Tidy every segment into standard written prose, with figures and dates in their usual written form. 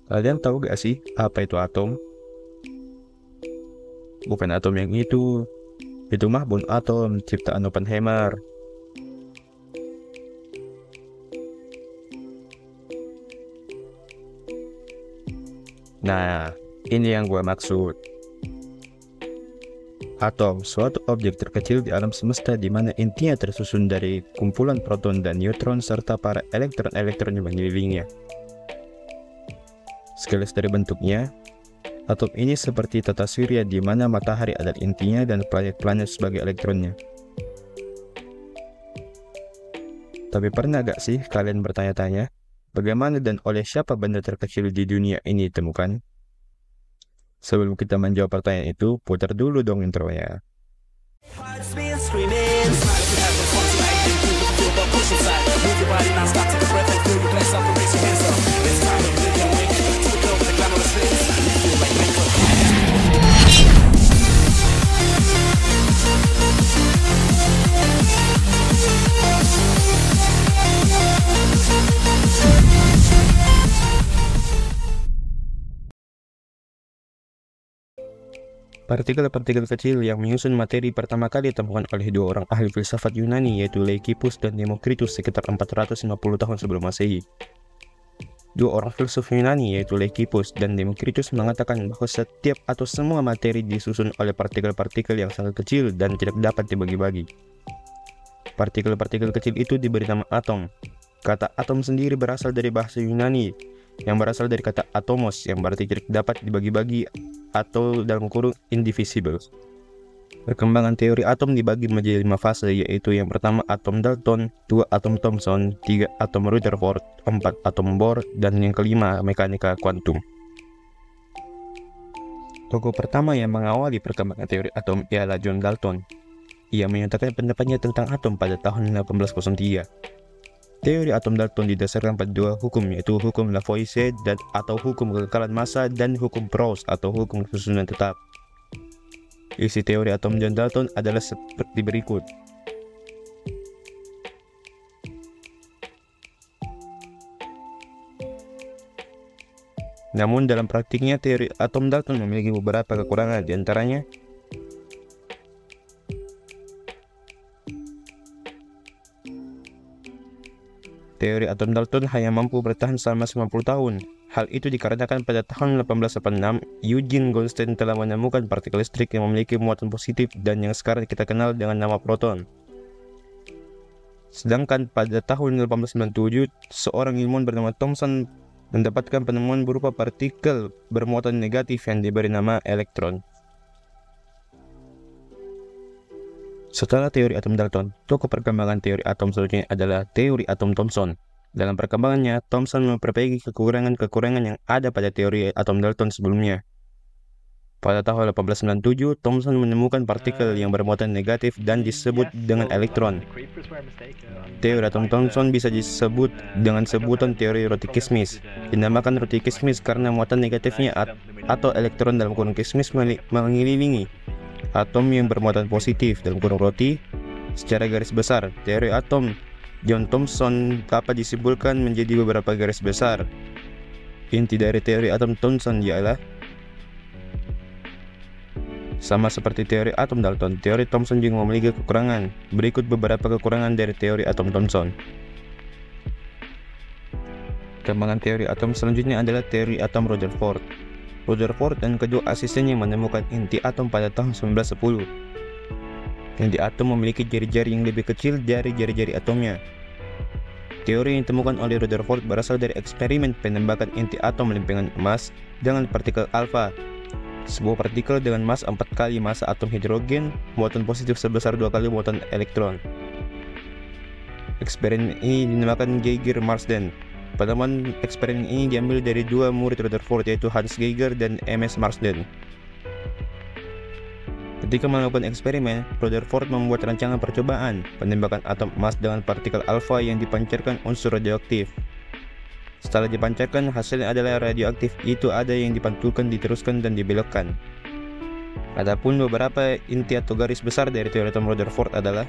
Kalian tahu gak sih apa itu atom? Bukan atom yang itu mah bom atom ciptaan Oppenheimer. Nah, ini yang gue maksud. Atom, suatu objek terkecil di alam semesta di mana intinya tersusun dari kumpulan proton dan neutron serta para elektron-elektron yang mengelilinginya. Sekilas dari bentuknya, atom ini seperti tata surya di mana matahari adalah intinya dan planet-planet sebagai elektronnya. Tapi pernah gak sih kalian bertanya-tanya, bagaimana dan oleh siapa benda terkecil di dunia ini ditemukan? Sebelum kita menjawab pertanyaan itu, putar dulu dong intronya. Partikel-partikel kecil yang menyusun materi pertama kali ditemukan oleh dua orang ahli filsafat Yunani, yaitu Leucippus dan Democritus sekitar 450 tahun sebelum Masehi. Dua orang filsuf Yunani, yaitu Leucippus dan Democritus, mengatakan bahwa setiap atau semua materi disusun oleh partikel-partikel yang sangat kecil dan tidak dapat dibagi-bagi. Partikel-partikel kecil itu diberi nama atom. Kata atom sendiri berasal dari bahasa Yunani, yang berasal dari kata atomos, yang berarti tidak dapat dibagi-bagi atau dalam kurung indivisible. Perkembangan teori atom dibagi menjadi 5 fase, yaitu yang pertama atom Dalton, 2 atom Thomson, 3 atom Rutherford, 4 atom Bohr, dan yang kelima mekanika kuantum. Tokoh pertama yang mengawali perkembangan teori atom ialah John Dalton. Ia menyatakan pendapatnya tentang atom pada tahun 1803. Teori atom Dalton didasarkan pada dua hukum, yaitu hukum Lavoisier atau hukum kekekalan massa dan hukum Proust atau hukum kesusunan tetap. Isi teori atom John Dalton adalah seperti berikut. Namun dalam praktiknya teori atom Dalton memiliki beberapa kekurangan, diantaranya teori atom Dalton hanya mampu bertahan selama 90 tahun. Hal itu dikarenakan pada tahun 1886, Eugene Goldstein telah menemukan partikel listrik yang memiliki muatan positif dan yang sekarang kita kenal dengan nama proton. Sedangkan pada tahun 1897, seorang ilmuwan bernama Thomson mendapatkan penemuan berupa partikel bermuatan negatif yang diberi nama elektron. Setelah teori atom Dalton, tokoh perkembangan teori atom selanjutnya adalah teori atom Thomson. Dalam perkembangannya, Thomson memperbaiki kekurangan-kekurangan yang ada pada teori atom Dalton sebelumnya. Pada tahun 1897, Thomson menemukan partikel yang bermuatan negatif dan disebut dengan elektron. Teori atom Thomson bisa disebut dengan sebutan teori roti kismis. Dinamakan roti kismis karena muatan negatifnya atau elektron dalam kurung kismis mengelilingi atom yang bermuatan positif dalam kurung roti. Secara garis besar, teori atom John Thomson dapat disimpulkan menjadi beberapa garis besar. Inti dari teori atom Thomson ialah sama seperti teori atom Dalton, teori Thomson juga memiliki kekurangan. Berikut beberapa kekurangan dari teori atom Thomson. Perkembangan teori atom selanjutnya adalah teori atom Rutherford. Rutherford dan kedua asistennya menemukan inti atom pada tahun 1910. Inti atom memiliki jari-jari yang lebih kecil dari jari-jari atomnya. Teori yang ditemukan oleh Rutherford berasal dari eksperimen penembakan inti atom lempengan emas dengan partikel alfa. Sebuah partikel dengan massa 4 kali massa atom hidrogen, muatan positif sebesar 2 kali muatan elektron. Eksperimen ini dinamakan Geiger-Marsden. Penemuan eksperimen ini diambil dari dua murid Rutherford, yaitu Hans Geiger dan MS Marsden. Ketika melakukan eksperimen, Rutherford membuat rancangan percobaan penembakan atom emas dengan partikel alfa yang dipancarkan unsur radioaktif. Setelah dipancarkan, hasilnya adalah radioaktif. Itu ada yang dipantulkan, diteruskan, dan dibelokkan. Adapun beberapa inti atau garis besar dari teori atom Rutherford adalah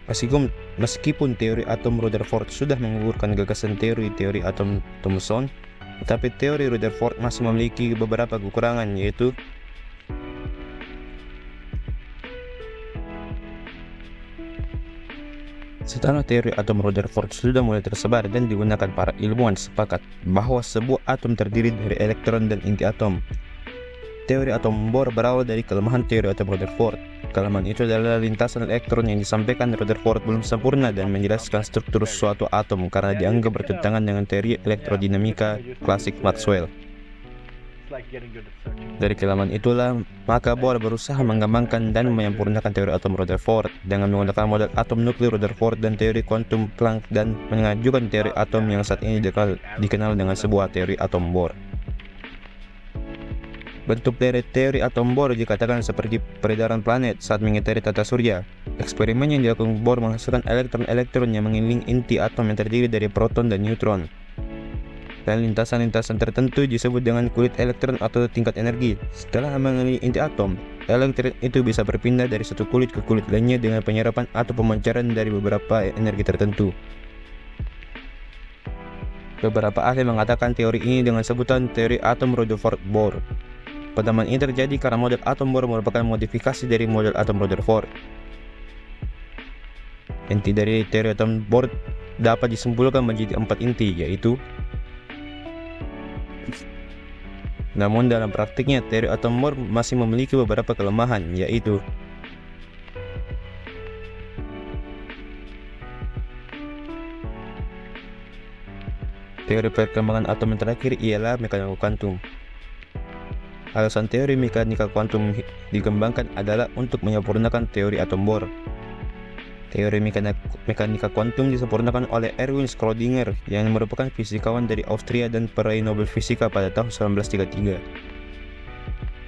Meskipun teori atom Rutherford sudah menggugurkan gagasan teori atom Thomson, tetapi teori Rutherford masih memiliki beberapa kekurangan, yaitu setelah teori atom Rutherford sudah mulai tersebar dan digunakan, para ilmuwan sepakat bahwa sebuah atom terdiri dari elektron dan inti atom. Teori atom Bohr berawal dari kelemahan teori atom Rutherford. Kelemahan itu adalah lintasan elektron yang disampaikan Rutherford belum sempurna dan menjelaskan struktur suatu atom karena dianggap bertentangan dengan teori elektrodinamika klasik Maxwell. Dari kelemahan itulah, maka Bohr berusaha mengembangkan dan menyempurnakan teori atom Rutherford dengan menggunakan model atom nuklir Rutherford dan teori kuantum Planck dan mengajukan teori atom yang saat ini dikenal dengan sebuah teori atom Bohr. Bentuk dari teori atom Bohr dikatakan seperti peredaran planet saat mengitari tata surya. Eksperimen yang dilakukan Bohr menghasilkan elektron-elektron yang mengelilingi inti atom yang terdiri dari proton dan neutron. Dan lintasan-lintasan tertentu disebut dengan kulit elektron atau tingkat energi. Setelah mengelilingi inti atom, elektron itu bisa berpindah dari satu kulit ke kulit lainnya dengan penyerapan atau pemancaran dari beberapa energi tertentu. Beberapa ahli mengatakan teori ini dengan sebutan teori atom Rutherford-Bohr. Penamaan ini terjadi karena model atom Bohr merupakan modifikasi dari model atom Rutherford. Inti dari teori atom Bohr dapat disimpulkan menjadi 4 inti, yaitu namun dalam praktiknya teori atom Bohr masih memiliki beberapa kelemahan, yaitu teori perkembangan atom yang terakhir ialah mekanika kuantum. Alasan teori mekanika kuantum dikembangkan adalah untuk menyempurnakan teori atom Bohr. Teori mekanika kuantum disempurnakan oleh Erwin Schrödinger yang merupakan fisikawan dari Austria dan peraih Nobel Fisika pada tahun 1933.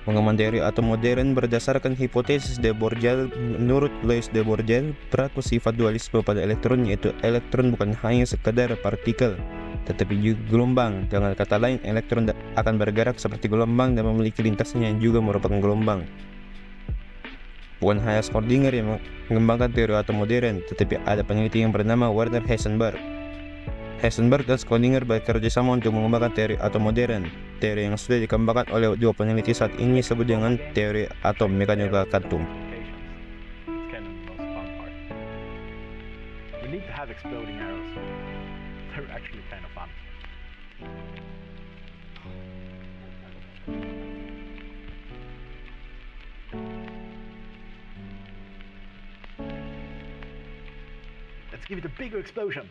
Pengembangan teori atom modern berdasarkan hipotesis de Borel. Menurut Louis de Borel, berlaku sifat dualisme pada elektron, yaitu elektron bukan hanya sekadar partikel, tetapi juga gelombang. Dengan kata lain, elektron akan bergerak seperti gelombang dan memiliki lintasan yang juga merupakan gelombang. Bukan hanya Schrödinger yang mengembangkan teori atom modern, tetapi ada peneliti yang bernama Werner Heisenberg. Heisenberg dan Schrödinger bekerja sama untuk mengembangkan teori atom modern. Teori yang sudah dikembangkan oleh dua peneliti saat ini disebut dengan teori atom mekanika kuantum. Let's give it a bigger explosion.